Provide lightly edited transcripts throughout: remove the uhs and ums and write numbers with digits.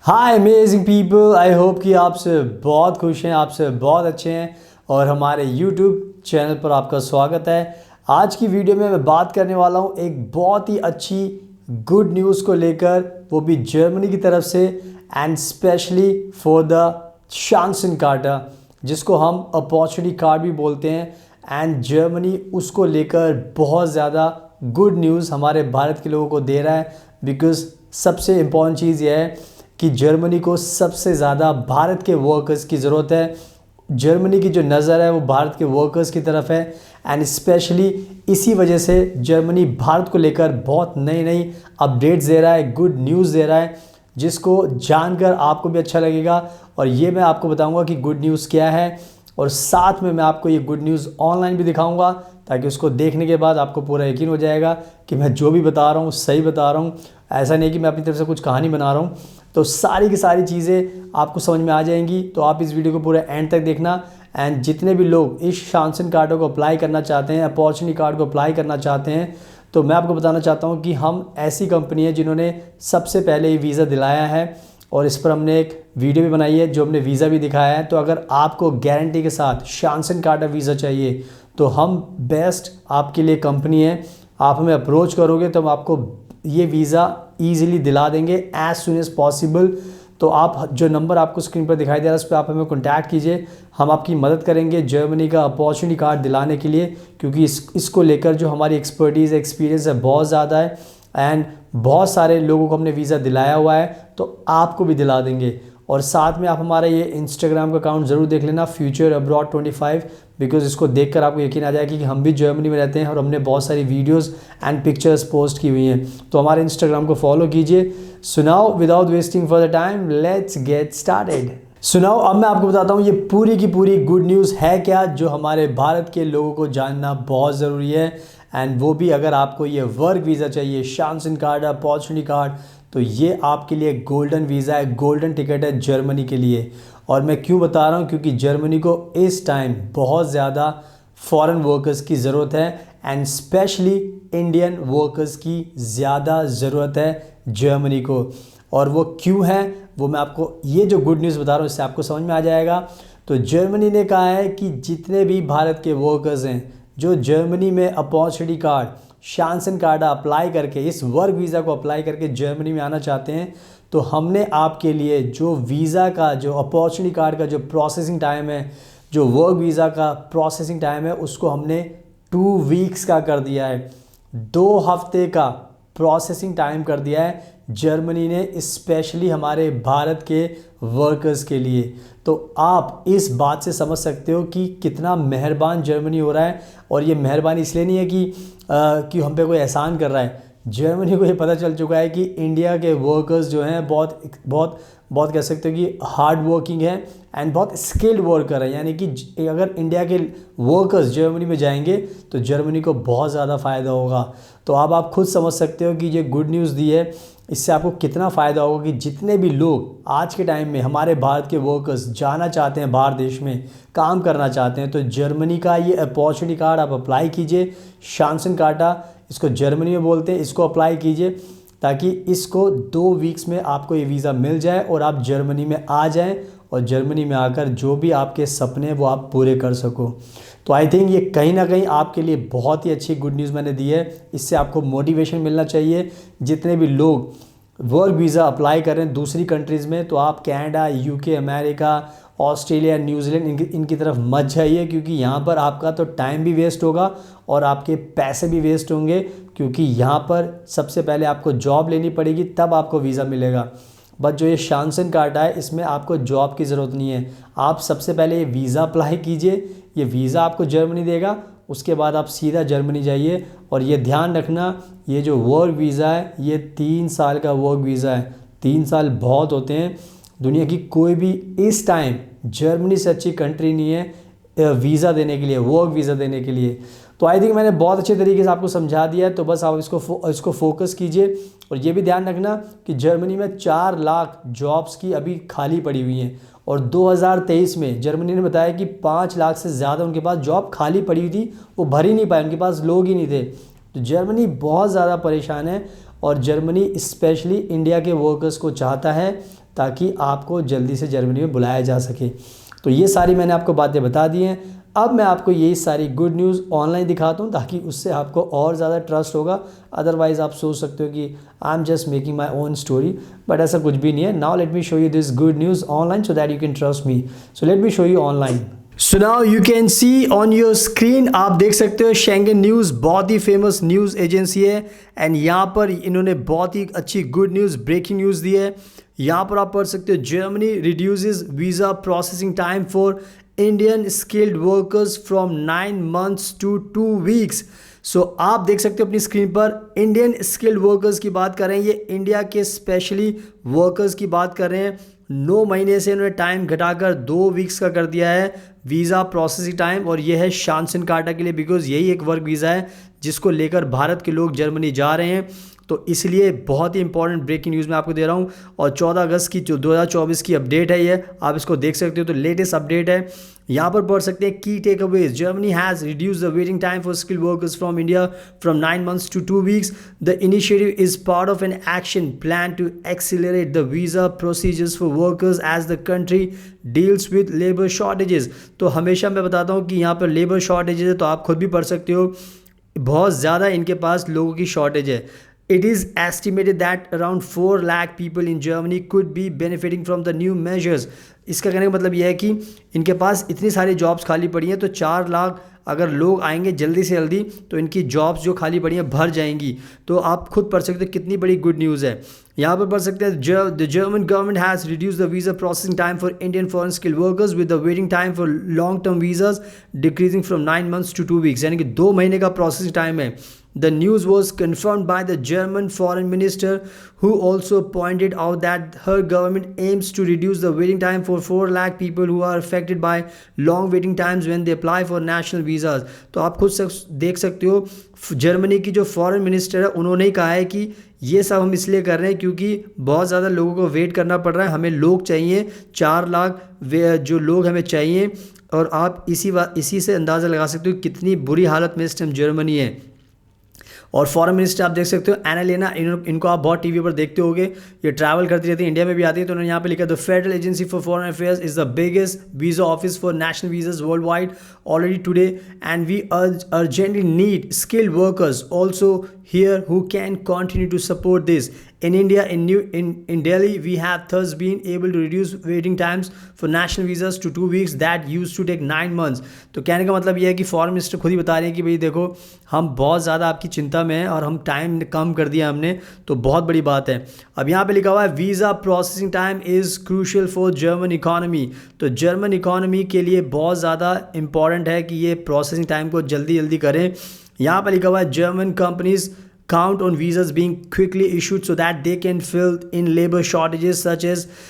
Hi amazing people, I hope कि आपसे बहुत खुश हैं, आपसे बहुत अच्छे हैं और हमारे यूट्यूब चैनल पर आपका स्वागत है। आज की वीडियो में मैं बात करने वाला हूं एक बहुत ही अच्छी गुड न्यूज़ को लेकर, वो भी जर्मनी की तरफ से and specially for the Chancenkarte, जिसको हम अपॉर्चुनिटी कार्ड भी बोलते हैं। एंड जर्मनी उसको लेकर बहुत ज़्यादा गुड न्यूज़ हमारे भारत के लोगों को दे रहा है, बिकॉज़ सबसे इम्पॉर्टेंट चीज़ यह है कि जर्मनी को सबसे ज़्यादा भारत के वर्कर्स की ज़रूरत है। जर्मनी की जो नज़र है वो भारत के वर्कर्स की तरफ है एंड स्पेशली इसी वजह से जर्मनी भारत को लेकर बहुत नई नई अपडेट्स दे रहा है, गुड न्यूज़ दे रहा है, जिसको जानकर आपको भी अच्छा लगेगा। और ये मैं आपको बताऊंगा कि गुड न्यूज़ क्या है, और साथ में मैं आपको ये गुड न्यूज़ ऑनलाइन भी दिखाऊंगा, ताकि उसको देखने के बाद आपको पूरा यकीन हो जाएगा कि मैं जो भी बता रहा हूँ सही बता रहा हूँ। ऐसा नहीं कि मैं अपनी तरफ से कुछ कहानी बना रहा हूँ। तो सारी की सारी चीज़ें आपको समझ में आ जाएंगी, तो आप इस वीडियो को पूरा एंड तक देखना। एंड जितने भी लोग इस शांसन कार्ड को अप्लाई करना चाहते हैं, अपॉर्चुनिटी कार्ड को अप्लाई करना चाहते हैं, तो मैं आपको बताना चाहता हूँ कि हम ऐसी कंपनी है जिन्होंने सबसे पहले ये वीज़ा दिलाया है, और इस पर हमने एक वीडियो भी बनाई है जो हमने वीज़ा भी दिखाया है। तो अगर आपको गारंटी के साथ शांसन कार्ड वीज़ा चाहिए तो हम बेस्ट आपके लिए कंपनी है। आप हमें अप्रोच करोगे तो हम आपको ये वीज़ा ईज़िली दिला देंगे एज़ सुन एज़ पॉसिबल। तो आप जो नंबर आपको स्क्रीन पर दिखाई दे रहा है उस पर आप हमें कॉन्टैक्ट कीजिए, हम आपकी मदद करेंगे जर्मनी का अपॉर्चुनिटी कार्ड दिलाने के लिए, क्योंकि इसको लेकर जो हमारी एक्सपर्टीज़ एक्सपीरियंस है बहुत ज़्यादा है एंड बहुत सारे लोगों को हमने वीज़ा दिलाया हुआ है, तो आपको भी दिला देंगे। और साथ में आप हमारा ये इंस्टाग्राम का अकाउंट ज़रूर देख लेना, फ्यूचर अब्रॉड 25, बिकॉज़ इसको देखकर आपको यकीन आ जाएगा कि हम भी जर्मनी में रहते हैं और हमने बहुत सारी वीडियोस एंड पिक्चर्स पोस्ट की हुई हैं। तो हमारे इंस्टाग्राम को फॉलो कीजिए। सुनाओ, without wasting for the time, let's get started. सुनाओ, अब मैं आपको बताता हूँ ये पूरी की पूरी गुड न्यूज़ है क्या, जो हमारे भारत के लोगों को जानना बहुत ज़रूरी है। एंड वो भी अगर आपको ये वर्क वीज़ा चाहिए, शांसन कार्ड, अपॉर्चुनिटी कार्ड, तो ये आपके लिए गोल्डन वीज़ा है, गोल्डन टिकट है जर्मनी के लिए। और मैं क्यों बता रहा हूँ, क्योंकि जर्मनी को इस टाइम बहुत ज़्यादा फॉरेन वर्कर्स की ज़रूरत है एंड स्पेशली इंडियन वर्कर्स की ज़्यादा ज़रूरत है जर्मनी को। और वो क्यों है वो मैं आपको, ये जो गुड न्यूज़ बता रहा हूँ इससे आपको समझ में आ जाएगा। तो जर्मनी ने कहा है कि जितने भी भारत के वर्कर्स हैं जो जर्मनी में अपॉर्चुनिटी कार्ड, शांसन कार्ड अप्लाई करके, इस वर्क वीज़ा को अप्लाई करके जर्मनी में आना चाहते हैं, तो हमने आपके लिए जो वीज़ा का, जो अपॉर्चुनिटी कार्ड का जो प्रोसेसिंग टाइम है, जो वर्क वीज़ा का प्रोसेसिंग टाइम है, उसको हमने 2 वीक्स का कर दिया है। 2 हफ्ते का प्रोसेसिंग टाइम कर दिया है जर्मनी ने, स्पेशली हमारे भारत के वर्कर्स के लिए। तो आप इस बात से समझ सकते हो कि कितना मेहरबान जर्मनी हो रहा है। और ये मेहरबानी इसलिए नहीं है कि हम पे कोई एहसान कर रहा है। जर्मनी को ये पता चल चुका है कि इंडिया के वर्कर्स जो हैं बहुत बहुत बहुत कह सकते हो कि हार्ड वर्किंग है एंड बहुत स्किल्ड वर्कर है। यानी कि अगर इंडिया के वर्कर्स जर्मनी में जाएंगे तो जर्मनी को बहुत ज़्यादा फ़ायदा होगा। तो अब आप खुद समझ सकते हो कि ये गुड न्यूज़ दी है, इससे आपको कितना फ़ायदा होगा कि जितने भी लोग आज के टाइम में हमारे भारत के वर्कर्स जाना चाहते हैं, बाहर देश में काम करना चाहते हैं, तो जर्मनी का ये अपॉर्चुनिटी कार्ड आप अप्लाई कीजिए। शांसन कार्टा इसको जर्मनी में बोलते हैं, इसको अप्लाई कीजिए ताकि इसको 2 वीक्स में आपको ये वीज़ा मिल जाए और आप जर्मनी में आ जाएं और जर्मनी में आकर जो भी आपके सपने हैं वो आप पूरे कर सको। तो आई थिंक ये कहीं ना कहीं आपके लिए बहुत ही अच्छी गुड न्यूज़ मैंने दी है। इससे आपको मोटिवेशन मिलना चाहिए। जितने भी लोग वर्क वीज़ा अप्लाई कर रहे हैं दूसरी कंट्रीज़ में, तो आप Canada, UK, America, Australia, New Zealand इनकी तरफ मत जाइए, क्योंकि यहाँ पर आपका तो टाइम भी वेस्ट होगा और आपके पैसे भी वेस्ट होंगे, क्योंकि यहाँ पर सबसे पहले आपको जॉब लेनी पड़ेगी तब आपको वीज़ा मिलेगा। बट जो ये शांसन कार्ड है इसमें आपको जॉब की ज़रूरत नहीं है। आप सबसे पहले ये वीज़ा अप्लाई कीजिए, ये वीज़ा आपको जर्मनी देगा, उसके बाद आप सीधा जर्मनी जाइए। और ये ध्यान रखना, ये जो वर्क वीज़ा है ये 3 साल का वर्क वीज़ा है। 3 साल बहुत होते हैं, दुनिया की कोई भी इस टाइम जर्मनी से अच्छी कंट्री नहीं है वीज़ा देने के लिए, वर्क वीज़ा देने के लिए। तो आई थिंक मैंने बहुत अच्छे तरीके से आपको समझा दिया है, तो बस आप इसको फोकस कीजिए। और ये भी ध्यान रखना कि जर्मनी में 4 लाख जॉब्स की अभी खाली पड़ी हुई हैं, और 2023 में जर्मनी ने बताया कि 5 लाख से ज़्यादा उनके पास जॉब खाली पड़ी हुई थी, वो भर ही नहीं पाए, उनके पास लोग ही नहीं थे। तो जर्मनी बहुत ज़्यादा परेशान है, और जर्मनी स्पेशली इंडिया के वर्कर्स को चाहता है ताकि आपको जल्दी से जर्मनी में बुलाया जा सके। तो ये सारी मैंने आपको बातें बता दी हैं। अब मैं आपको यही सारी गुड न्यूज़ ऑनलाइन दिखाता हूँ ताकि उससे आपको और ज़्यादा ट्रस्ट होगा। अदरवाइज़ आप सोच सकते हो कि I am just making my own story, but ऐसा कुछ भी नहीं है। Now let me show you this good news online so that you can trust me. So let me show you online. So now you can see on your screen, आप देख सकते हो Schengen news बहुत ही famous news agency है, and यहाँ पर इन्होंने बहुत ही अच्छी गुड न्यूज़, ब्रेकिंग न्यूज़ दी है। यहाँ पर आप पढ़ सकते हो, Germany reduces visa processing time for Indian skilled workers from 9 months to 2 weeks। सो आप देख सकते हो अपनी स्क्रीन पर इंडियन स्किल्ड वर्कर्स की बात कर रहे हैं, ये इंडिया के स्पेशली वर्कर्स की बात कर रहे हैं। 9 महीने से इन्होंने टाइम घटाकर 2 वीक्स का कर दिया है वीज़ा प्रोसेसिंग टाइम, और यह है शांसन कार्टा के लिए, बिकॉज यही एक वर्क वीज़ा है जिसको लेकर भारत के लोग जर्मनी जा रहे हैं। तो इसलिए बहुत ही इंपॉर्टेंट ब्रेकिंग न्यूज़ मैं आपको दे रहा हूँ, और 14 अगस्त की जो 2024 की अपडेट है ये, आप इसको देख सकते हो। तो लेटेस्ट अपडेट है, यहाँ पर पढ़ सकते हैं की takeaways. Germany has reduce the waiting time for skilled workers from India from 9 months to 2 weeks। The initiative is part of an action plan to accelerate the visa procedures for workers as the country deals with labour shortages. तो हमेशा मैं बताता हूँ कि यहाँ पर labour shortages है, तो आप खुद भी पढ़ सकते हो, बहुत ज़्यादा इनके पास लोगों की शॉर्टेज है। It is estimated that around 4 lakh people in Germany could be benefiting from the new measures। इसका कहने का मतलब यह है कि इनके पास इतनी सारी जॉब्स खाली पड़ी हैं, तो 4 लाख अगर लोग आएंगे जल्दी से जल्दी तो इनकी जॉब्स जो खाली पड़ी हैं भर जाएंगी। तो आप खुद पढ़ सकते हो कितनी बड़ी गुड न्यूज़ है। यहाँ पर पढ़ सकते हैं, the German government has reduce the visa processing time for Indian foreign skilled workers with the waiting time for long term visas decreasing from 9 months to 2 weeks, यानी कि 2 महीने का प्रोसेसिंग टाइम है। The news was confirmed by the German foreign minister, who also pointed out that her government aims to reduce the waiting time for 4 lakh people who are affected by long waiting times when they apply for national visas। तो आप खुद देख सकते हो, Germany की जो foreign minister है उन्होंने ही कहा है कि ये सब हम इसलिए कर रहे हैं क्योंकि बहुत ज़्यादा लोगों को वेट करना पड़ रहा है, हमें लोग चाहिए, 4 लाख जो लोग हमें चाहिए। और आप इसी से अंदाज़ा लगा सकते हो कितनी बुरी हालत में इस टाइम जर्मनी है। और फॉरेन मिनिस्टर आप देख सकते हो एनालेना, इनको आप बहुत टीवी पर देखते होंगे, ये ट्रैवल करती रहती है, इंडिया में भी आती है। तो उन्होंने यहाँ पे लिखा, the federal agency for foreign affairs is the biggest visa office for national visas world wide already today, and we urgently need skilled workers also here who can continue to support this in India। In Delhi we have thus been able to reduce waiting times for national visas to 2 weeks that used to take 9 months। तो कहने का मतलब यह है कि foreign minister खुद ही बता रहे हैं कि भाई देखो हम बहुत ज़्यादा आपकी चिंता में हैं और हम टाइम कम कर दिया हमने, तो बहुत बड़ी बात है। अब यहाँ पे लिखा हुआ है, visa processing time is crucial for German economy. तो जर्मन इकॉनमी के लिए बहुत ज़्यादा इंपॉर्टेंट है कि ये प्रोसेसिंग टाइम को जल्दी जल्दी करें। यहाँ पर लिखा हुआ है, German companies count on visas being quickly issued so that they can fill in labor shortages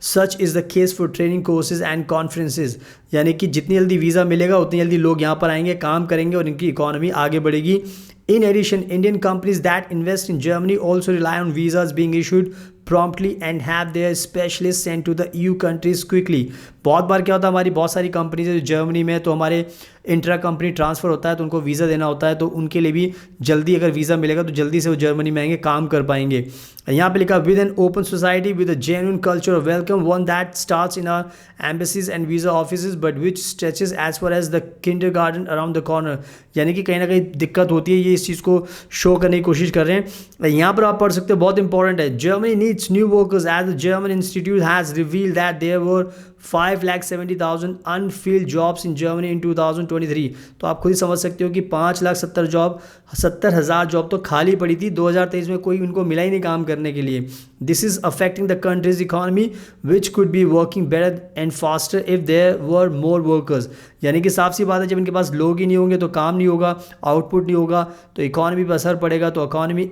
such is the case for training courses and conferences। यानी कि जितनी जल्दी वीज़ा मिलेगा उतनी जल्दी लोग यहाँ पर आएंगे, काम करेंगे और इनकी इकोनॉमी आगे बढ़ेगी। In addition, Indian companies that invest in Germany also rely on visas being issued promptly and have their specialists sent to the EU countries quickly। बहुत बार क्या होता है, हमारी बहुत सारी कंपनीज है जर्मनी में, तो हमारे इंट्रा कंपनी ट्रांसफ़र होता है तो उनको वीज़ा देना होता है, तो उनके लिए भी जल्दी अगर वीज़ा मिलेगा तो जल्दी से वो जर्मनी में आएंगे, काम कर पाएंगे। यहाँ पे लिखा, with an open society with a genuine culture of welcome, one that starts in our embassies and visa offices but which stretches as far as the kindergarten around the corner. यानी कि कहीं ना कहीं दिक्कत होती है, ये इस चीज़ को शो करने की कोशिश कर रहे हैं। यहाँ पर आप पढ़ सकते हो, बहुत इंपॉर्टेंट है, Germany needs new workers as the German institute has revealed that there were 5,70,000 unfilled jobs in Germany in 2023। तो आप खुद ही समझ सकते हो कि 5,70,000 जॉब तो खाली पड़ी थी 2023 में, कोई उनको मिला ही नहीं काम करने के लिए। This is affecting the country's economy which could be working better and faster if there were more workers. यानी कि साफ सी बात है, जब इनके पास लोग ही नहीं होंगे तो काम नहीं होगा, आउटपुट नहीं होगा, तो इकॉनमी पर असर पड़ेगा। तो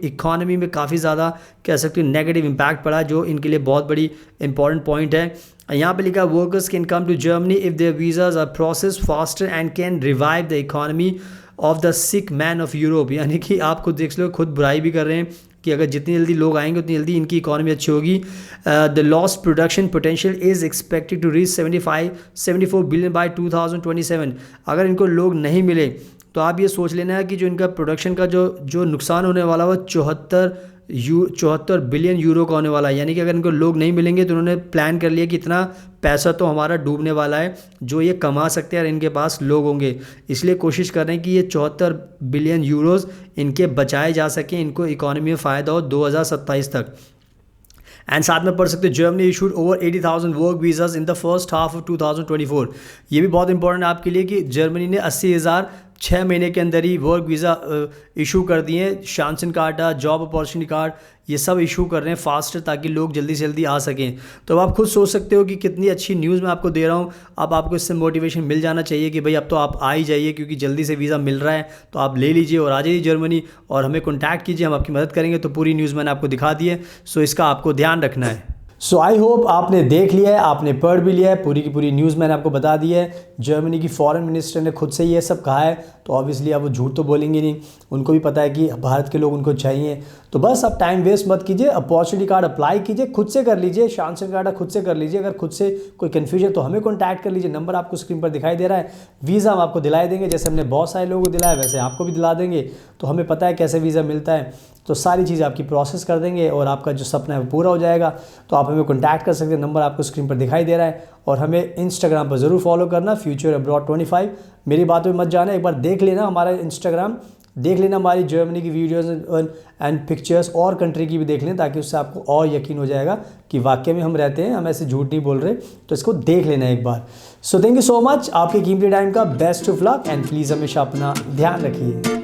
इकॉनमी में काफ़ी ज़्यादा कह सकते हो नेगेटिव इम्पैक्ट पड़ा, जो इनके लिए बहुत बड़ी इंपॉर्टेंट पॉइंट है। यहाँ पे लिखा workers can come to Germany if their visas are process faster and can revive the economy of the sick man of Europe. यानी कि आप खुद देख लो, खुद बुराई भी कर रहे हैं कि अगर जितनी जल्दी लोग आएंगे उतनी जल्दी इनकी इकॉनमी अच्छी होगी। The lost production potential is expected to reach 74 billion by 2027। अगर इनको लोग नहीं मिले तो आप ये सोच लेना है कि जो इनका प्रोडक्शन का जो नुकसान होने वाला वो 74 बिलियन यूरो का होने वाला है। यानी कि अगर इनको लोग नहीं मिलेंगे तो उन्होंने प्लान कर लिया कि इतना पैसा तो हमारा डूबने वाला है जो ये कमा सकते हैं और इनके पास लोग होंगे। इसलिए कोशिश कर रहे हैं कि ये 74 बिलियन यूरोज़ इनके बचाए जा सकें, इनको इकॉनमी में फ़ायदा हो 2027 तक। एंड साथ में पढ़ सकते हो Germany issued over 80,000 work visas in the first half of 2024। ये भी बहुत इंपॉर्टेंट है आपके लिए कि जर्मनी ने 80,000 6 महीने के अंदर ही वर्क वीज़ा इशू कर दिए हैं। शांसन कार्ड, जॉब अपॉर्चुनिटी कार्ड, ये सब इशू कर रहे हैं फास्ट, ताकि लोग जल्दी से जल्दी आ सकें। तो अब आप खुद सोच सकते हो कि कितनी अच्छी न्यूज़ मैं आपको दे रहा हूँ। अब आपको इससे मोटिवेशन मिल जाना चाहिए कि भाई अब तो आप आ ही जाइए, क्योंकि जल्दी से वीज़ा मिल रहा है, तो आप ले लीजिए और आ जाइए जर्मनी और हमें कॉन्टैक्ट कीजिए, हम आपकी मदद करेंगे। तो पूरी न्यूज़ मैंने आपको दिखा दी है, सो इसका आपको ध्यान रखना है। सो आई होप आपने देख लिया है, आपने पढ़ भी लिया है, पूरी की पूरी न्यूज़ मैंने आपको बता दी है। जर्मनी की फॉरेन मिनिस्टर ने खुद से ये सब कहा है, तो ऑब्वियसली अब वो झूठ तो बोलेंगे नहीं, उनको भी पता है कि भारत के लोग उनको चाहिए। तो बस अब टाइम वेस्ट मत कीजिए, अपॉर्चुनिटी कार्ड अप्लाई कीजिए, खुद से कर लीजिए, शांसन कार्ड खुद से कर लीजिए। अगर खुद से कोई कन्फ्यूजन तो हमें कॉन्टैक्ट कर लीजिए, नंबर आपको स्क्रीन पर दिखाई दे रहा है। वीज़ा हम आपको दिला देंगे, जैसे हमने बहुत सारे लोगों को दिलाया वैसे आपको भी दिला देंगे। तो हमें पता है कैसे वीज़ा मिलता है, तो सारी चीज़ आपकी प्रोसेस कर देंगे और आपका जो सपना है वो पूरा हो जाएगा। तो आप हमें कॉन्टैक्ट कर सकते हैं, नंबर आपको स्क्रीन पर दिखाई दे रहा है। और हमें इंस्टाग्राम पर ज़रूर फॉलो करना, फ्यूचर अब्रॉड 25। मेरी बात में मत जाना, एक बार देख लेना हमारा इंस्टाग्राम, देख लेना हमारी जर्मनी की वीडियोस एंड पिक्चर्स, और कंट्री की भी देख लें, ताकि उससे आपको और यकीन हो जाएगा कि वाकई में हम रहते हैं, हम ऐसे झूठ नहीं बोल रहे। तो इसको देख लेना एक बार। So thank you so much, आपके कीमती टाइम का best of luck, and please हमेशा अपना ध्यान रखिए।